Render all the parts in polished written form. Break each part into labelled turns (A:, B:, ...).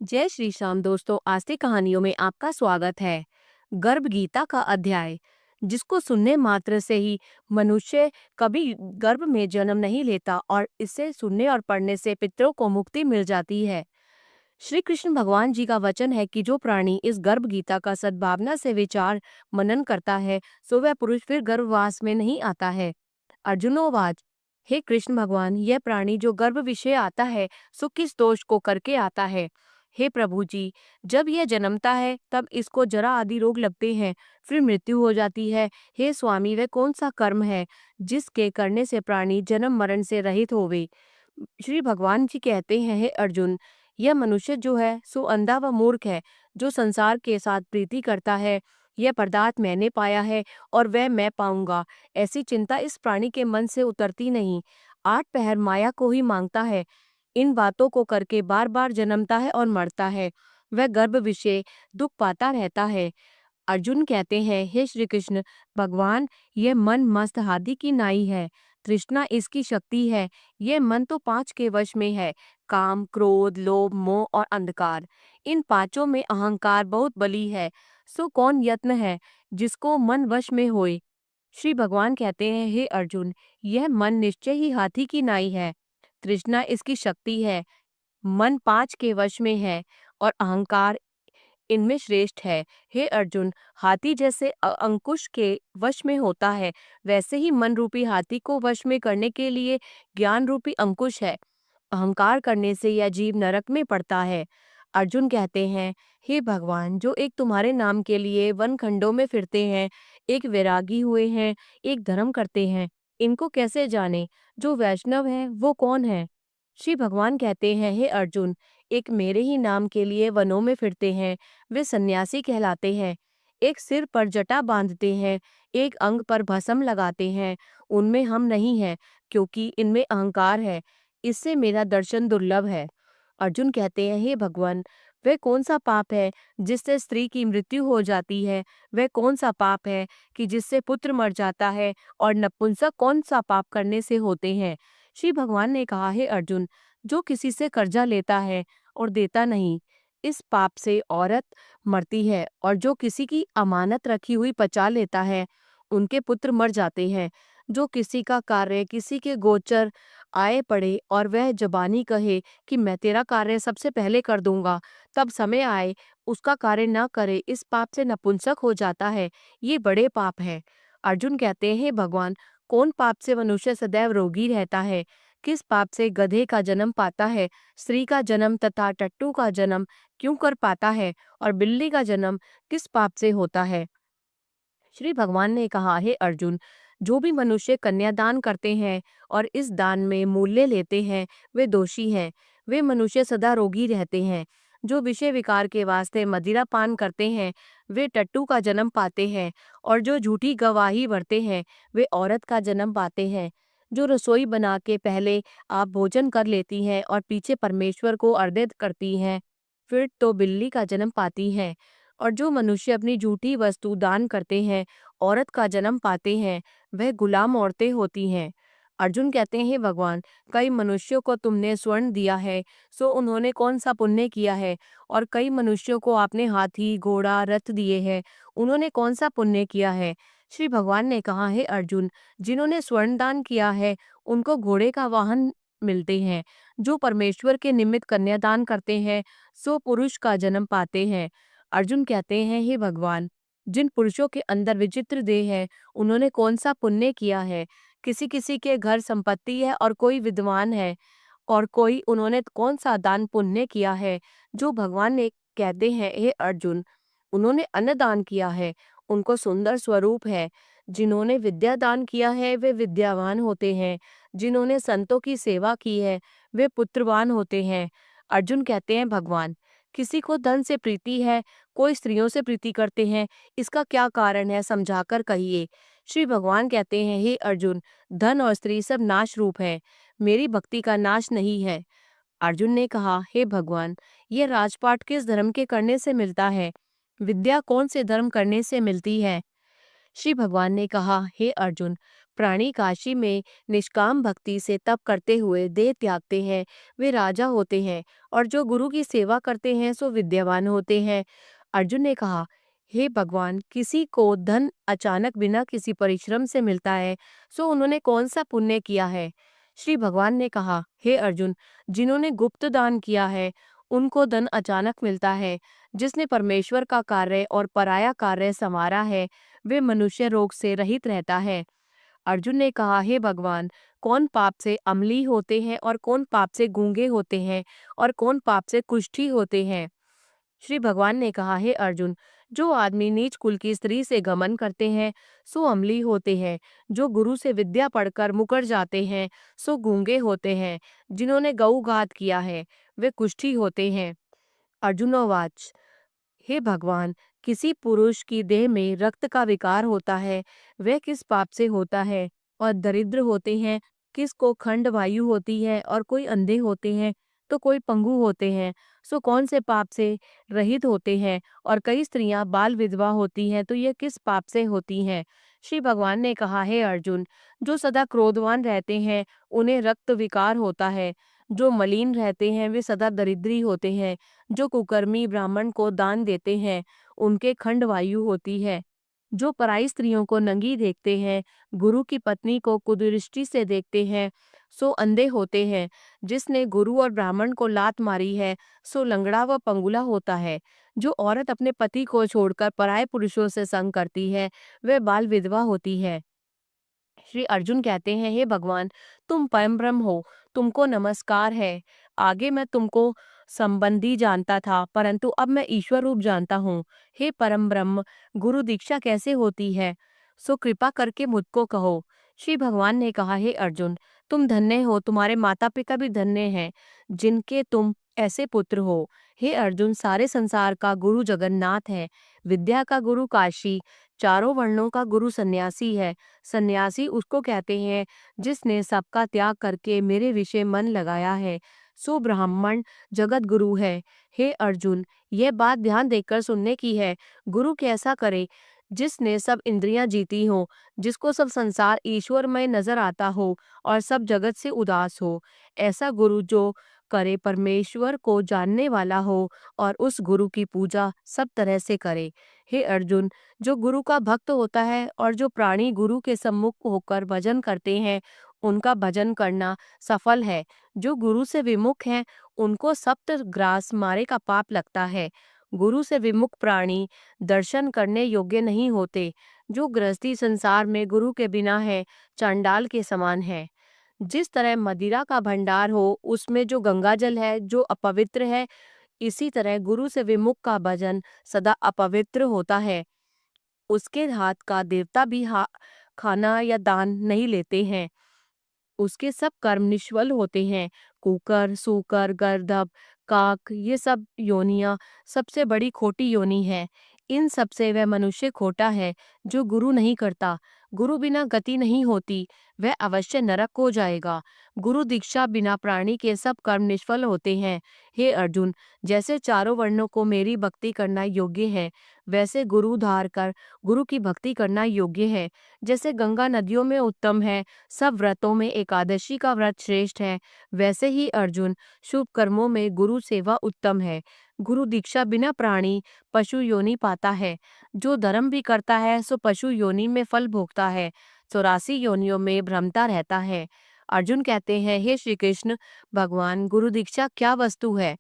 A: जय श्री श्याम दोस्तों, आस्तिक कहानियों में आपका स्वागत है। गर्भ गीता का अध्याय, जिसको सुनने मात्र से ही मनुष्य कभी गर्भ में जन्म नहीं लेता और इसे सुनने और पढ़ने से पितरों को मुक्ति मिल जाती है। श्री कृष्ण भगवान जी का वचन है कि जो प्राणी इस गर्भ गीता का सद्भावना से विचार मनन करता है, सो वह पुरुष फिर गर्भवास में नहीं आता है। अर्जुनोवाच, हे कृष्ण भगवान, यह प्राणी जो गर्भ विषय आता है, सो किस दोष को करके आता है? हे प्रभु जी, जब यह जन्मता है तब इसको जरा आदि रोग लगते हैं, फिर मृत्यु हो जाती है। हे स्वामी, वह कौन सा कर्म है जिसके करने से प्राणी जन्म मरण से रहित होवे? श्री भगवान जी कहते हैं, हे अर्जुन, यह मनुष्य जो है सो अंधा व मूर्ख है, जो संसार के साथ प्रीति करता है। यह पदार्थ मैंने पाया है और वह मैं पाऊंगा, ऐसी चिंता इस प्राणी के मन से उतरती नहीं। आठ पहर माया को ही मांगता है, इन बातों को करके बार बार जन्मता है और मरता है। वह गर्भ विषय दुख पाता रहता है। अर्जुन कहते हैं, हे श्री कृष्ण भगवान, यह मन मस्त हाथी की नाई है। तृष्णा इसकी शक्ति है। यह मन तो पांच के वश में है, काम, क्रोध, लोभ, मोह और अंधकार। इन पांचों में अहंकार बहुत बली है। सो कौन यत्न है जिसको मन वश में होए? श्री भगवान कहते हैं, हे अर्जुन, यह मन निश्चय ही हाथी की नाई है। तृष्णा इसकी शक्ति है। मन पांच के वश में है और अहंकार इनमें श्रेष्ठ है। हे अर्जुन, हाथी जैसे अंकुश के वश में होता है, वैसे ही मन रूपी हाथी को वश में करने के लिए ज्ञान रूपी अंकुश है। अहंकार करने से यह जीव नरक में पड़ता है। अर्जुन कहते हैं, हे भगवान, जो एक तुम्हारे नाम के लिए वन खंडों में फिरते हैं, एक वैरागी हुए हैं, एक धर्म करते हैं, इनको कैसे जाने? जो वैष्णव है वो कौन है? श्री भगवान कहते हैं, हे अर्जुन, एक मेरे ही नाम के लिए वनों में फिरते हैं, वे सन्यासी कहलाते हैं। एक सिर पर जटा बांधते हैं, एक अंग पर भस्म लगाते हैं, उनमें हम नहीं हैं, क्योंकि इनमें अहंकार है। इससे मेरा दर्शन दुर्लभ है। अर्जुन कहते हैं, हे भगवान, वह कौन सा पाप है जिससे स्त्री की मृत्यु हो जाती है? वह कौन सा पाप है कि जिससे पुत्र मर जाता है? और नपुंसक कौन सा पाप करने से होते हैं? श्री भगवान ने कहा, हे अर्जुन, जो किसी से कर्जा लेता है और देता नहीं, इस पाप से औरत मरती है। और जो किसी की अमानत रखी हुई पचा लेता है, उनके पुत्र मर जाते हैं। जो किसी का कार्य किसी के गोचर आए पड़े और वह जबानी कहे कि मैं तेरा कार्य सबसे पहले कर दूंगा, तब समय आए उसका कार्य न करे, इस पाप से नपुंसक हो जाता है। ये बड़े पाप है। अर्जुन कहते हैं, "हे भगवान, कौन पाप से मनुष्य सदैव रोगी रहता है? किस पाप से गधे का जन्म पाता है, स्त्री का जन्म तथा टट्टू का जन्म क्यों कर पाता है, और बिल्ली का जन्म किस पाप से होता है?" श्री भगवान ने कहा, हे अर्जुन, जो भी मनुष्य कन्यादान करते हैं और इस दान में मूल्य लेते हैं, वे दोषी हैं। वे मनुष्य सदा रोगी रहते हैं। जो विषय विकार के वास्ते मदिरा पान करते हैं, वे टट्टू का जन्म पाते हैं। और जो झूठी गवाही भरते हैं, वे औरत का जन्म पाते हैं। जो रसोई बना के पहले आप भोजन कर लेती हैं और पीछे परमेश्वर को अर्पित करती हैं, फिर तो बिल्ली का जन्म पाती हैं। और जो मनुष्य अपनी झूठी वस्तु दान करते हैं, औरत का जन्म पाते हैं, वह गुलाम औरतें होती हैं। अर्जुन कहते हैं, "हे भगवान, कई मनुष्यों को तुमने स्वर्ण दिया है, सो उन्होंने कौन सा पुण्य किया है? और कई मनुष्यों को आपने हाथी, घोड़ा, रथ दिए हैं, उन्होंने कौन सा पुण्य किया है?" श्री भगवान ने कहा, हे अर्जुन, जिन्होंने स्वर्ण दान किया है, उनको घोड़े का वाहन मिलते हैं। जो परमेश्वर के निमित्त कन्यादान करते हैं, सो पुरुष का जन्म पाते हैं। अर्जुन कहते हैं, हे भगवान, जिन पुरुषों के अंदर विचित्र देह है, उन्होंने कौन सा पुण्य किया है? किसी किसी के घर संपत्ति है और कोई विद्वान है, और कोई उन्होंने कौन सा दान पुण्य किया है? जो भगवान ने कहते हैं, हे अर्जुन, उन्होंने अन्न दान किया है, उनको सुंदर स्वरूप है। जिन्होंने विद्या दान किया है, वे विद्यावान होते हैं। जिन्होंने संतों की सेवा की है, वे पुत्रवान होते हैं। अर्जुन कहते हैं, भगवान, किसी को धन से प्रीति है, कोई स्त्रियों से प्रीति करते हैं, इसका क्या कारण है, समझाकर कहिए। श्री भगवान कहते हैं, हे अर्जुन, धन और स्त्री सब नाश रूप है, मेरी भक्ति का नाश नहीं है। अर्जुन ने कहा, हे भगवान, ये राजपाट किस धर्म के करने से मिलता है? विद्या कौन से धर्म करने से मिलती है? श्री भगवान ने कहा, हे अर्जुन, प्राणी काशी में निष्काम भक्ति से तप करते हुए देह त्यागते हैं, वे राजा होते हैं, और जो गुरु की सेवा करते हैं सो विद्यावान होते हैं। अर्जुन ने कहा, हे भगवान, किसी को धन अचानक बिना किसी परिश्रम से मिलता है, सो उन्होंने कौन सा पुण्य किया है? श्री भगवान ने कहा, हे अर्जुन, जिन्होंने गुप्त दान किया है उनको धन अचानक मिलता है। जिसने परमेश्वर का कार्य और पराया कार्य संवारा है, वे मनुष्य रोग से रहित रहता है। अर्जुन ने कहा, हे भगवान, कौन पाप से अम्ली होते हैं और कौन पाप से गूंगे होते हैं और कौन पाप से कुष्ठी होते हैं? श्री भगवान ने कहा, हे अर्जुन, जो आदमी नीच कुल की स्त्री से गमन करते हैं सो अम्ली होते हैं। जो गुरु से विद्या पढ़कर मुकर जाते हैं सो गूंगे होते हैं। जिन्होंने गौघात किया है वे कुष्ठी होते हैं। अर्जुनोवाच, हे भगवान, किसी पुरुष की देह में रक्त का विकार होता है, वह किस पाप से होता है? और दरिद्र होते हैं, किसको खंड वायु होती है, और कोई अंधे होते हैं तो कोई पंगु होते हैं, सो कौन से पाप से रहित होते हैं? और कई स्त्रियां बाल विधवा होती हैं तो ये किस पाप से होती हैं? श्री भगवान ने कहा, हे अर्जुन, जो सदा क्रोधवान रहते हैं उन्हें रक्त विकार होता है। जो मलिन रहते हैं वे सदा दरिद्री होते हैं। जो कुकर्मी ब्राह्मण को दान देते हैं उनके खंड वायु होती है। जो पराई स्त्रियों को नंगी देखते हैं, गुरु की पत्नी को कुदृष्टि से देखते हैं, सो अंधे होते हैं। जिसने गुरु और ब्राह्मण को लात मारी है सो लंगड़ा व पंगुला होता है। जो औरत अपने पति को छोड़कर पराये पुरुषों से संग करती है वह बाल विधवा होती है। श्री अर्जुन कहते हैं, हे भगवान, तुम परम ब्रह्म हो, तुमको नमस्कार है। आगे मैं तुमको संबंधी जानता था, परंतु अब मैं ईश्वर रूप जानता हूँ। हे परम ब्रह्म, गुरु दीक्षा कैसे होती है? सो कृपा करके मुझको कहो। श्री भगवान ने कहा, हे अर्जुन, तुम धन्य हो, तुम्हारे माता पिता भी धन्य हैं, जिनके तुम ऐसे पुत्र हो। हे अर्जुन, सारे संसार का गुरु जगन्नाथ है। विद्या का गुरु काशी, चारों वर्णों का गुरु सन्यासी है। सन्यासी उसको कहते हैं जिसने सबका त्याग करके मेरे विषय मन लगाया है, सो ब्राह्मण जगत गुरु है। हे अर्जुन, यह बात ध्यान देकर सुनने की है। गुरु कैसा करे? जिसने सब इंद्रियां जीती हो, जिसको सब संसार ईश्वरमय नजर आता हो और सब जगत से उदास हो। ऐसा गुरु जो करे परमेश्वर को जानने वाला हो और उस गुरु की पूजा सब तरह से करे। हे अर्जुन, जो गुरु का भक्त होता है और जो प्राणी गुरु के सम्मुख होकर भजन करते हैं उनका भजन करना सफल है। जो गुरु से विमुख हैं उनको सप्त ग्रास मारे का पाप लगता है। गुरु से विमुख प्राणी दर्शन करने योग्य नहीं होते। जो गृहस्थी संसार में गुरु के बिना है चांडाल के समान है। जिस तरह मदिरा का भंडार हो उसमें जो गंगा जल है जो अपवित्र है, इसी तरह गुरु से विमुख का भजन सदा अपवित्र होता है। उसके हाथ का देवता भी खाना या दान नहीं लेते हैं। उसके सब कर्म निष्फल होते हैं। कुकर, सूकर, गर्दभ, काक, ये सब योनियां सबसे बड़ी खोटी योनि है। इन सब से वह मनुष्य खोटा है जो गुरु नहीं करता। गुरु बिना गति नहीं होती, वह अवश्य नरक हो जाएगा। गुरु दीक्षा बिना प्राणी के सब कर्म निष्फल होते हैं। हे अर्जुन, जैसे चारों वर्णों को मेरी भक्ति करना योग्य है, वैसे गुरु धार कर गुरु की भक्ति करना योग्य है। जैसे गंगा नदियों में उत्तम है, सब व्रतों में एकादशी का व्रत श्रेष्ठ है, वैसे ही अर्जुन शुभ कर्मों में गुरु सेवा उत्तम है। गुरु दीक्षा बिना प्राणी पशु योनि पाता है। जो धर्म भी करता है सो पशु योनि में फल भोगता है, 84 योनियों में भ्रमता रहता है। अर्जुन कहते हैं, हे श्री कृष्ण भगवान, गुरु दीक्षा क्या वस्तु है?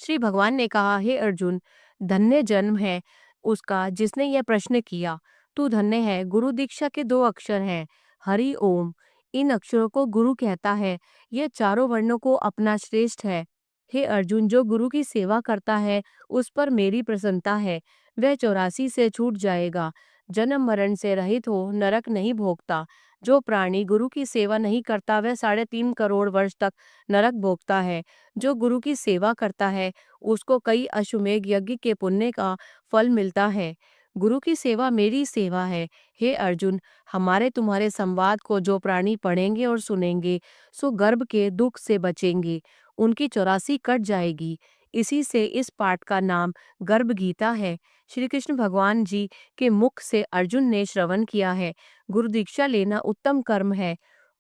A: श्री भगवान ने कहा, हे अर्जुन, धन्य जन्म है उसका जिसने यह प्रश्न किया। तू धन्य है। गुरु दीक्षा के दो अक्षर हैं, हरि ओम। इन अक्षरों को गुरु कहता है। यह चारों वर्णों को अपना श्रेष्ठ है। हे अर्जुन, जो गुरु की सेवा करता है उस पर मेरी प्रसन्नता है। वह 84 से छूट जाएगा, जन्म मरण से रहित हो नरक नहीं भोगता। जो प्राणी गुरु की सेवा नहीं करता वह 3.5 करोड़ वर्ष तक नरक भोगता है। जो गुरु की सेवा करता है उसको कई अश्वमेध यज्ञ के पुण्य का फल मिलता है। गुरु की सेवा मेरी सेवा है। हे अर्जुन, हमारे तुम्हारे संवाद को जो प्राणी पढ़ेंगे और सुनेंगे सो गर्भ के दुख से बचेंगे, उनकी 84 कट जाएगी। इसी से इस पाठ का नाम गर्भ गीता है। श्री कृष्ण भगवान जी के मुख से अर्जुन ने श्रवण किया है। गुरु दीक्षा लेना उत्तम कर्म है।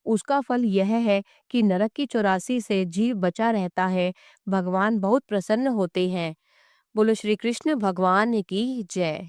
A: उसका फल यह है कि नरक की 84 से जीव बचा रहता है। भगवान बहुत प्रसन्न होते हैं। बोलो श्री कृष्ण भगवान की जय।